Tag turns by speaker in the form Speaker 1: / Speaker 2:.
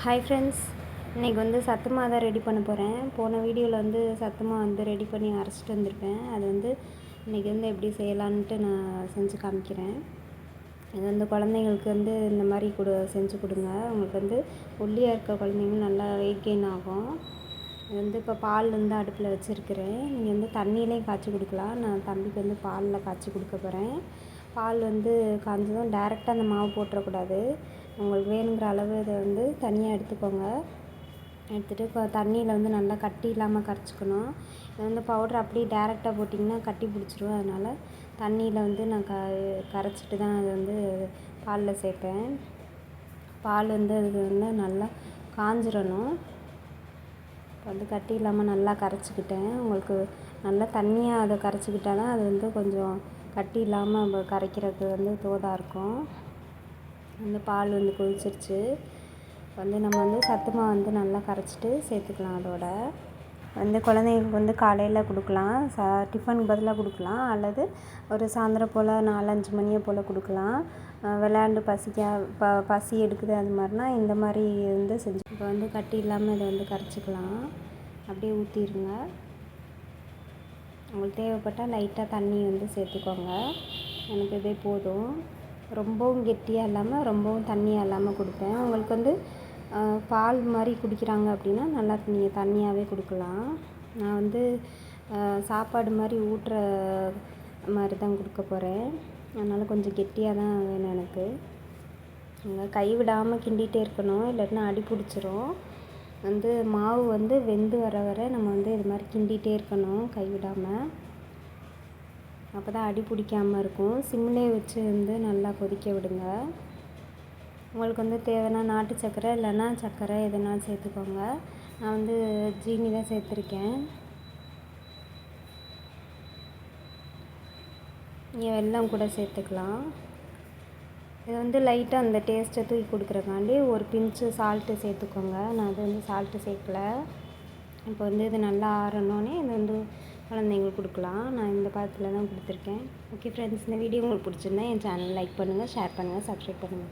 Speaker 1: Hi friends, இன்றைக்கி வந்து சத்து மாவு ரெடி பண்ண போகிறேன். போன வீடியோவில் வந்து சத்து மாவு வந்து ரெடி பண்ணி அரைச்சிட்டு வந்திருப்பேன். அது வந்து இன்றைக்கி வந்து எப்படி செய்யலான்ட்டு நான் செஞ்சு காமிக்கிறேன். இது வந்து குழந்தைங்களுக்கு வந்து இந்த மாதிரி செஞ்சு கொடுங்க. உங்களுக்கு வந்து ஒல்லியாக இருக்க குழந்தைங்க நல்லா வெயிட் கெயின் ஆகும். இது வந்து இப்போ பால் வந்து அடுப்பில் வச்சுருக்கிறேன். நீங்கள் வந்து தண்ணியிலையும் காய்ச்சி கொடுக்கலாம். நான் தம்பிக்கு வந்து பாலில் காய்ச்சி கொடுக்க போகிறேன். பால் வந்து காய்ஞ்சதும் டேரெக்டாக அந்த மாவு போட்டுறக்கூடாது. உங்களுக்கு வேணுங்கிற அளவு இதை வந்து தனியாக எடுத்துக்கோங்க. எடுத்துகிட்டு தண்ணியில் வந்து நல்லா கட்டி இல்லாமல் கரைச்சிக்கணும். இது வந்து பவுட்ரு அப்படியே டேரெக்டாக போட்டிங்கன்னா கட்டி பிடிச்சிரும். அதனால் தண்ணியில் வந்து நான் கரைச்சிட்டு தான் அதை வந்து பாலில் சேர்ப்பேன். பால் வந்து அது வந்து நல்லா காஞ்சிடணும். வந்து கட்டி இல்லாமல் நல்லா கரைச்சிக்கிட்டேன். உங்களுக்கு நல்லா தண்ணியாக அதை கரைச்சிக்கிட்டால் தான் அது வந்து கொஞ்சம் கட்டி இல்லாமல் கரைக்கிறதுக்கு வந்து தோதாக இருக்கும். வந்து பால் வந்து கொதிச்சிருச்சு. வந்து நம்ம வந்து சத்து மாவு வந்து நல்லா கரைச்சிட்டு சேர்த்துக்கலாம். அதோட வந்து குழந்தைங்களுக்கு வந்து காலையில் கொடுக்கலாம், டிஃபனுக்கு பதிலாக கொடுக்கலாம், அல்லது ஒரு சாயந்தரம் போல் 4-5 மணியை போல் கொடுக்கலாம். விளையாண்டு பசி எடுக்குது அது மாதிரினா இந்த மாதிரி வந்து செஞ்சு இப்போ வந்து கட்டி இல்லாமல் இதை வந்து கரைச்சிக்கலாம். அப்படியே ஊற்றிடுங்க. உங்களுக்கு தேவைப்பட்டால் லைட்டாக தண்ணி வந்து சேர்த்துக்கோங்க. எனக்கு இதே போதும். ரொம்பவும் கெட்டியாக இல்லாமல் ரொம்பவும் தண்ணியாக இல்லாமல் கொடுப்பேன். உங்களுக்கு வந்து பால் மாதிரி குடிக்கிறாங்க அப்படின்னா நல்லா நீங்கள் தண்ணியாகவே கொடுக்கலாம். நான் வந்து சாப்பாடு மாதிரி ஊட்டுற மாதிரி தான் கொடுக்க போகிறேன். அதனால் கொஞ்சம் கெட்டியாக தான் வேணும் எனக்கு. நீங்கள் கை விடாமல் கிண்டிகிட்டே இருக்கணும், இல்லாட்டினா அடி பிடிச்சிரும். வந்து மாவு வந்து வெந்து வர நம்ம வந்து இது மாதிரி கிண்டிகிட்டே இருக்கணும் கை விடாமல். அப்போ தான் அடி பிடிக்காமல் இருக்கும். சிம்லேயே வச்சு வந்து நல்லா கொதிக்க விடுங்க. உங்களுக்கு வந்து தேவைன்னா நாட்டு சர்க்கரை இல்லைன்னா சர்க்கரை எதுனாலும் சேர்த்துக்கோங்க. நான் வந்து ஜீனி தான் சேர்த்துருக்கேன். நீங்கள் வெல்லம் கூட சேர்த்துக்கலாம். இது வந்து லைட்டாக அந்த டேஸ்ட்டை தூக்கி கொடுக்குறக்காண்டி ஒரு பிஞ்சு சால்ட்டு சேர்த்துக்கோங்க. நான் அது வந்து சால்ட்டு சேர்க்கல. இப்போ வந்து இது நல்லா ஆறணுன்னே இது வந்து குழந்தைங்களுக்கு கொடுக்கலாம். நான் இந்த பாத்திரத்தில் தான் கொடுத்துருக்கேன். ஓகே ஃப்ரெண்ட்ஸ், இந்த வீடியோ உங்களுக்கு பிடிச்சிருந்தா என் சேனல் லைக் பண்ணுங்கள், ஷேர் பண்ணுங்கள், சப்ஸ்கிரைப் பண்ணுங்கள்.